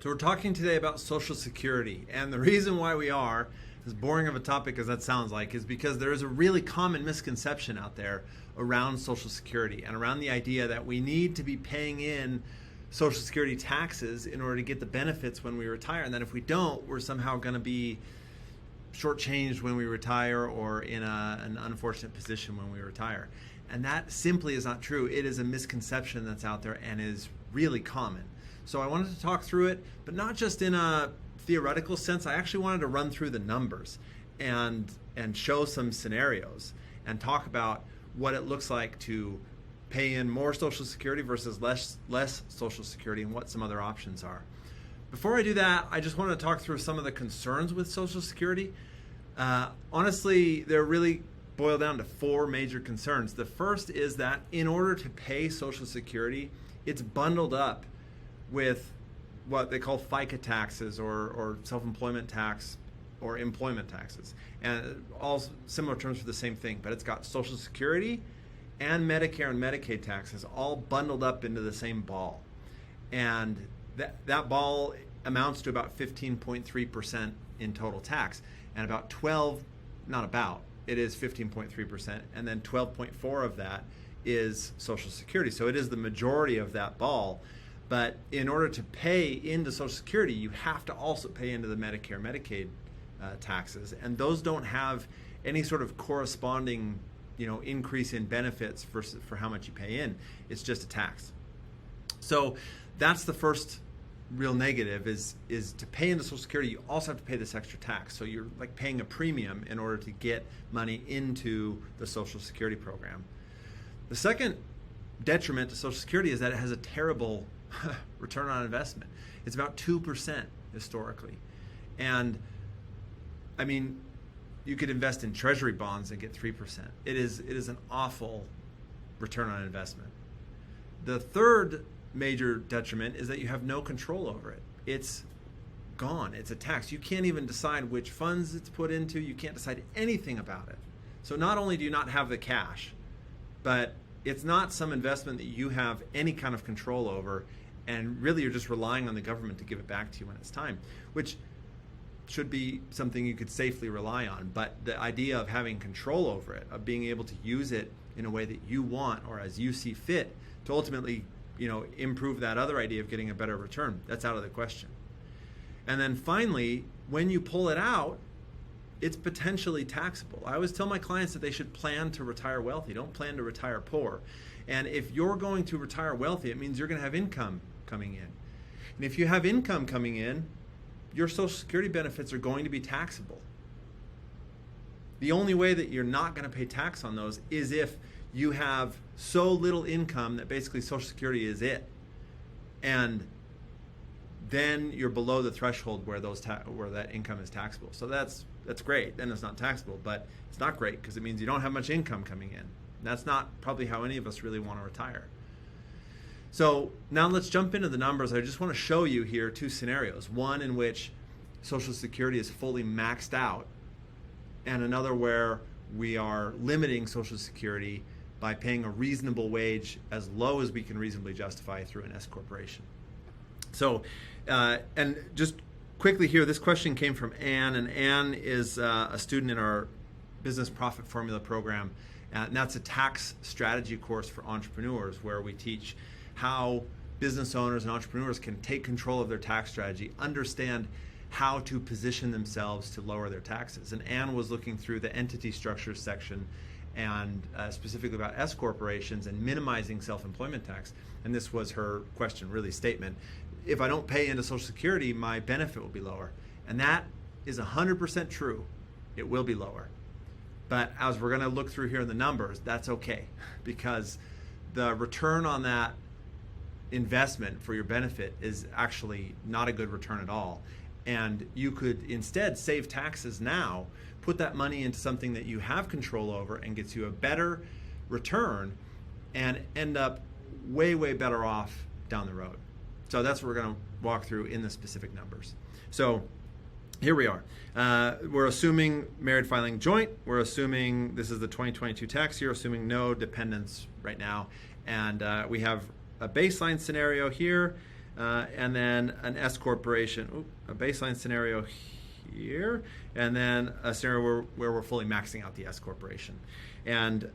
So we're talking today about Social Security, and the reason why we are, as boring of a topic as that sounds like, is because there is a really common misconception out there around Social Security and around the idea that we need to be paying in Social Security taxes in order to get the benefits when we retire, and that if we don't, we're somehow going to be shortchanged when we retire or in an unfortunate position when we retire. And that simply is not true. It is a misconception that's out there and is really common. So I wanted to talk through it, but not just in a theoretical sense. I actually wanted to run through the numbers and show some scenarios and talk about what it looks like to pay in more Social Security versus less Social Security and what some other options are. Before I do that, I just want to talk through some of the concerns with Social Security. Honestly, they're really boil down to four major concerns. The first is that in order to pay Social Security, it's bundled up with what they call FICA taxes or self-employment tax or employment taxes. And all similar terms for the same thing, but it's got Social Security and Medicare and Medicaid taxes all bundled up into the same ball. And that ball amounts to about 15.3% in total tax, and about 12, not about, it is 15.3%, and then 12.4 of that is Social Security. So it is the majority of that ball. But in order to pay into Social Security, you have to also pay into the Medicare, Medicaid taxes, and those don't have any sort of corresponding, increase in benefits for how much you pay in. It's just a tax. So that's the first real negative is to pay into Social Security, you also have to pay this extra tax. So you're like paying a premium in order to get money into the Social Security program. The second detriment to Social Security is that it has a terrible return on investment. It's about 2% historically. And I mean, you could invest in treasury bonds and get 3%. It is an awful return on investment. The third major detriment is that you have no control over it. It's gone. It's a tax. You can't even decide which funds it's put into. You can't decide anything about it. So not only do you not have the cash, but it's not some investment that you have any kind of control over, and really you're just relying on the government to give it back to you when it's time, which should be something you could safely rely on. But the idea of having control over it, of being able to use it in a way that you want or as you see fit to ultimately improve that other idea of getting a better return, that's out of the question. And then finally, when you pull it out, it's potentially taxable. I always tell my clients that they should plan to retire wealthy. Don't plan to retire poor. And if you're going to retire wealthy, it means you're going to have income coming in. And if you have income coming in, your Social Security benefits are going to be taxable. The only way that you're not going to pay tax on those is if you have so little income that basically Social Security is it. And then you're below the threshold where where that income is taxable. So that's great. Then it's not taxable, but it's not great because it means you don't have much income coming in. That's not probably how any of us really want to retire. So now let's jump into the numbers. I just want to show you here two scenarios. One in which Social Security is fully maxed out, and another where we are limiting Social Security by paying a reasonable wage as low as we can reasonably justify through an S corporation. So, and just quickly here, this question came from Anne, and Anne is a student in our Business Profit Formula program, and that's a tax strategy course for entrepreneurs where we teach how business owners and entrepreneurs can take control of their tax strategy, understand how to position themselves to lower their taxes. And Anne was looking through the entity structures section and specifically about S corporations and minimizing self-employment tax. And this was her question, really statement. If I don't pay into Social Security, my benefit will be lower. And that is 100% true. It will be lower. But as we're going to look through here in the numbers, that's okay, because the return on that investment for your benefit is actually not a good return at all. And you could instead save taxes now, put that money into something that you have control over and gets you a better return, and end up way, way better off down the road. So that's what we're going to walk through in the specific numbers. So here we are. We're assuming married filing joint. We're assuming this is the 2022 tax year, assuming no dependents right now. And we have a baseline scenario here. and then an S corporation, a baseline scenario here, and then a scenario where we're fully maxing out the S corporation. And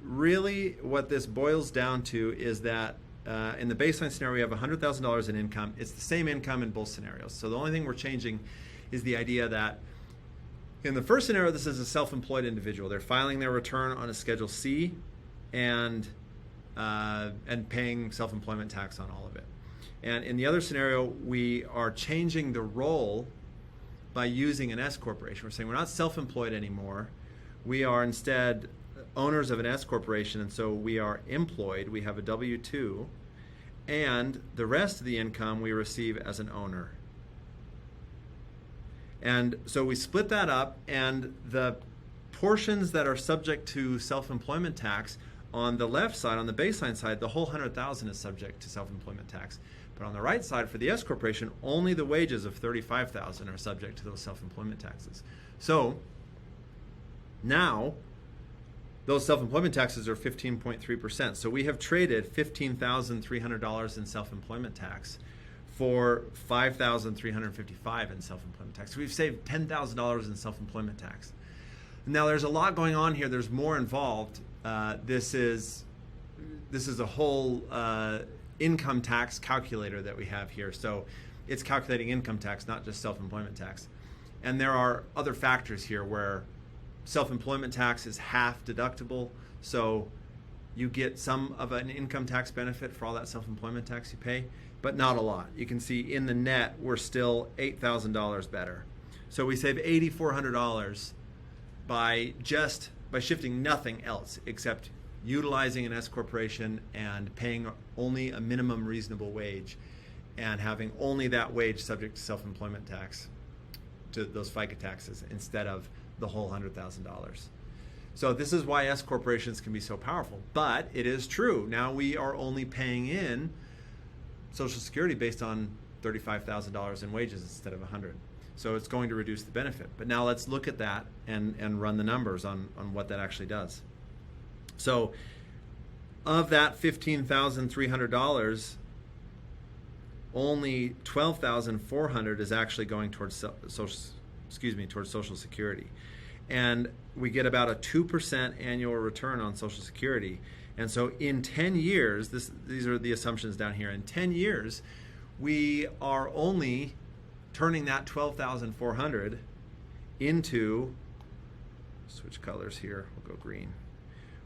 really what this boils down to is that in the baseline scenario, we have $100,000 in income. It's the same income in both scenarios. So the only thing we're changing is the idea that in the first scenario, this is a self-employed individual. They're filing their return on a Schedule C and paying self-employment tax on all of it. And in the other scenario, we are changing the role by using an S corporation. We're saying we're not self-employed anymore. We are instead owners of an S corporation, and so we are employed. We have a W-2, and the rest of the income we receive as an owner. And so we split that up, and the portions that are subject to self-employment tax, on the left side, on the baseline side, the whole $100,000 is subject to self-employment tax. But on the right side, for the S corporation, only the wages of $35,000 are subject to those self-employment taxes. So now those self-employment taxes are 15.3%. So we have traded $15,300 in self-employment tax for $5,355 in self-employment tax. So we've saved $10,000 in self-employment tax. Now there's a lot going on here. There's more involved. This is a whole income tax calculator that we have here. So it's calculating income tax, not just self-employment tax. And there are other factors here where self-employment tax is half deductible. So you get some of an income tax benefit for all that self-employment tax you pay, but not a lot. You can see in the net, we're still $8,000 better. So we save $8,400 by shifting nothing else except utilizing an S corporation and paying only a minimum reasonable wage and having only that wage subject to self-employment tax, to those FICA taxes, instead of the whole $100,000. So this is why S corporations can be so powerful. But it is true. Now we are only paying in Social Security based on $35,000 in wages instead of $100,000. So it's going to reduce the benefit. But now let's look at that and run the numbers on what that actually does. So of that $15,300, only $12,400 is actually going towards Social Security. And we get about a 2% annual return on Social Security. And so in 10 years, these are the assumptions down here. In 10 years, we are only turning that $12,400 into, switch colors here, we'll go green.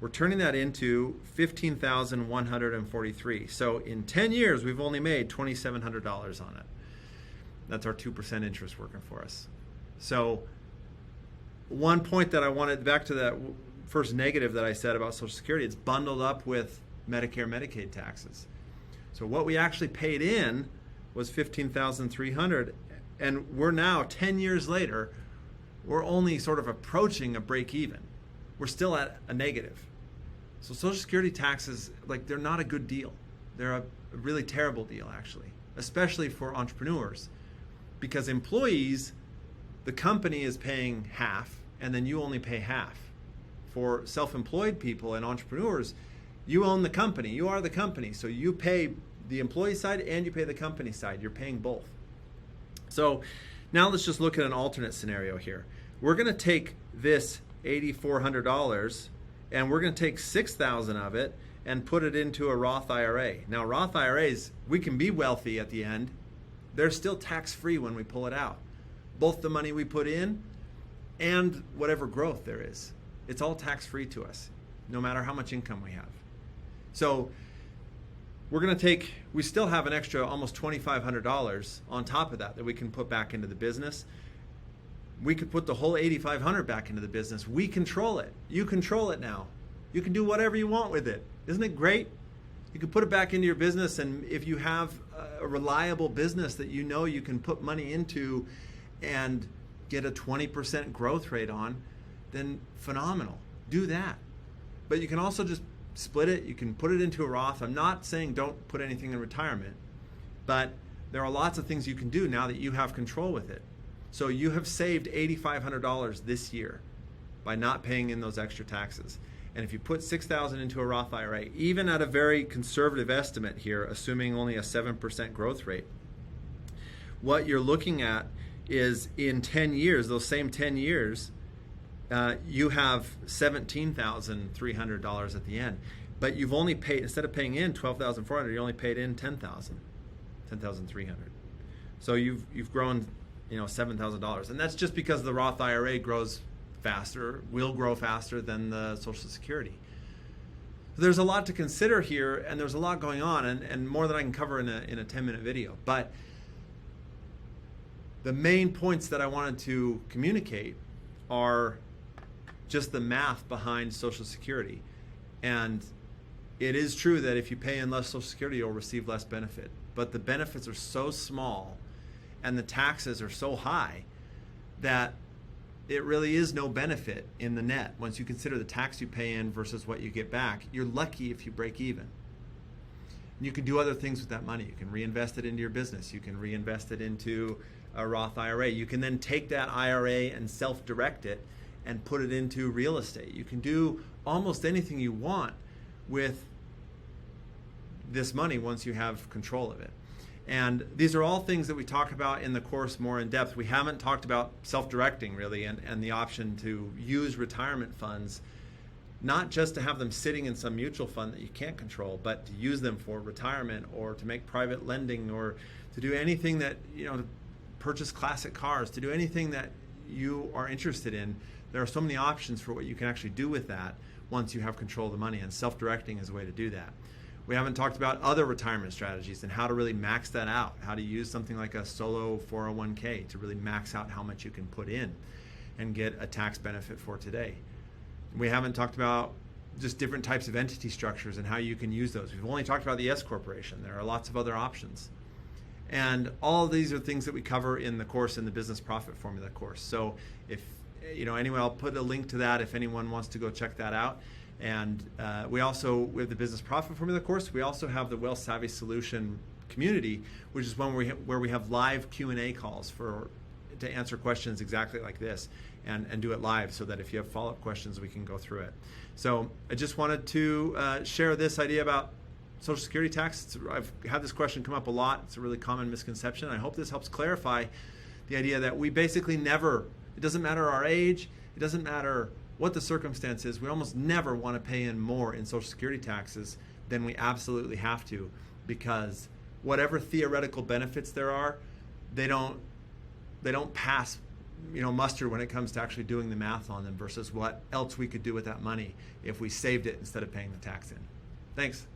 We're turning that into $15,143. So in 10 years, we've only made $2,700 on it. That's our 2% interest working for us. So one point that I wanted, back to that first negative that I said about Social Security, it's bundled up with Medicare, Medicaid taxes. So what we actually paid in was $15,300, and we're now 10 years later, we're only sort of approaching a break even. We're still at a negative. So Social Security taxes, they're not a good deal. They're a really terrible deal, actually, especially for entrepreneurs, because employees, the company is paying half, and then you only pay half. For self-employed people and entrepreneurs, you own the company. You are the company. So you pay the employee side and you pay the company side. You're paying both. So now let's just look at an alternate scenario here. We're going to take this $8,400 and we're going to take $6,000 of it and put it into a Roth IRA. Now, Roth IRAs, we can be wealthy at the end. They're still tax-free when we pull it out. Both the money we put in and whatever growth there is. It's all tax-free to us, no matter how much income we have. So we're going to we still have an extra almost $2,500 on top of that we can put back into the business. We could put the whole $8,500 back into the business. We control it. You control it now. You can do whatever you want with it. Isn't it great? You can put it back into your business, and if you have a reliable business that you know you can put money into and get a 20% growth rate on, then phenomenal. Do that. But you can also just split it. You can put it into a Roth. I'm not saying don't put anything in retirement, but there are lots of things you can do now that you have control with it. So you have saved $8,500 this year by not paying in those extra taxes. And if you put $6,000 into a Roth IRA, even at a very conservative estimate here, assuming only a 7% growth rate, what you're looking at is in 10 years, those same 10 years, you have $17,300 at the end. But you've only paid, instead of paying in $12,400, you only paid in $10,300. So you've grown, $7,000. And that's just because the Roth IRA grows faster, will grow faster than the Social Security. So there's a lot to consider here, and there's a lot going on, and more than I can cover in a 10-minute video. But the main points that I wanted to communicate are just the math behind Social Security. And it is true that if you pay in less Social Security, you'll receive less benefit. But the benefits are so small and the taxes are so high that it really is no benefit in the net. Once you consider the tax you pay in versus what you get back, you're lucky if you break even. And you can do other things with that money. You can reinvest it into your business. You can reinvest it into a Roth IRA. You can then take that IRA and self-direct it and put it into real estate. You can do almost anything you want with this money once you have control of it. And these are all things that we talk about in the course more in depth. We haven't talked about self-directing really and the option to use retirement funds, not just to have them sitting in some mutual fund that you can't control, but to use them for retirement or to make private lending or to do anything that, to purchase classic cars, to do anything that you are interested in. There are so many options for what you can actually do with that once you have control of the money, and self-directing is a way to do that. We haven't talked about other retirement strategies and how to really max that out, how to use something like a solo 401k to really max out how much you can put in and get a tax benefit for today. We haven't talked about just different types of entity structures and how you can use those. We've only talked about the S corporation. There are lots of other options. And all of these are things that we cover in the course, in the Business Profit Formula course. So if, anyway, I'll put a link to that if anyone wants to go check that out. And we have the Business Profit Formula course. We also have the Wealth Savvy Solution community, which is one where we have live Q&A calls to answer questions exactly like this and do it live so that if you have follow-up questions, we can go through it. So I just wanted to share this idea about Social Security tax. I've had this question come up a lot. It's a really common misconception. I hope this helps clarify the idea that we basically never, it doesn't matter our age, it doesn't matter what the circumstance is, we almost never want to pay in more in Social Security taxes than we absolutely have to, because whatever theoretical benefits there are, they don't pass muster when it comes to actually doing the math on them versus what else we could do with that money if we saved it instead of paying the tax in. Thanks.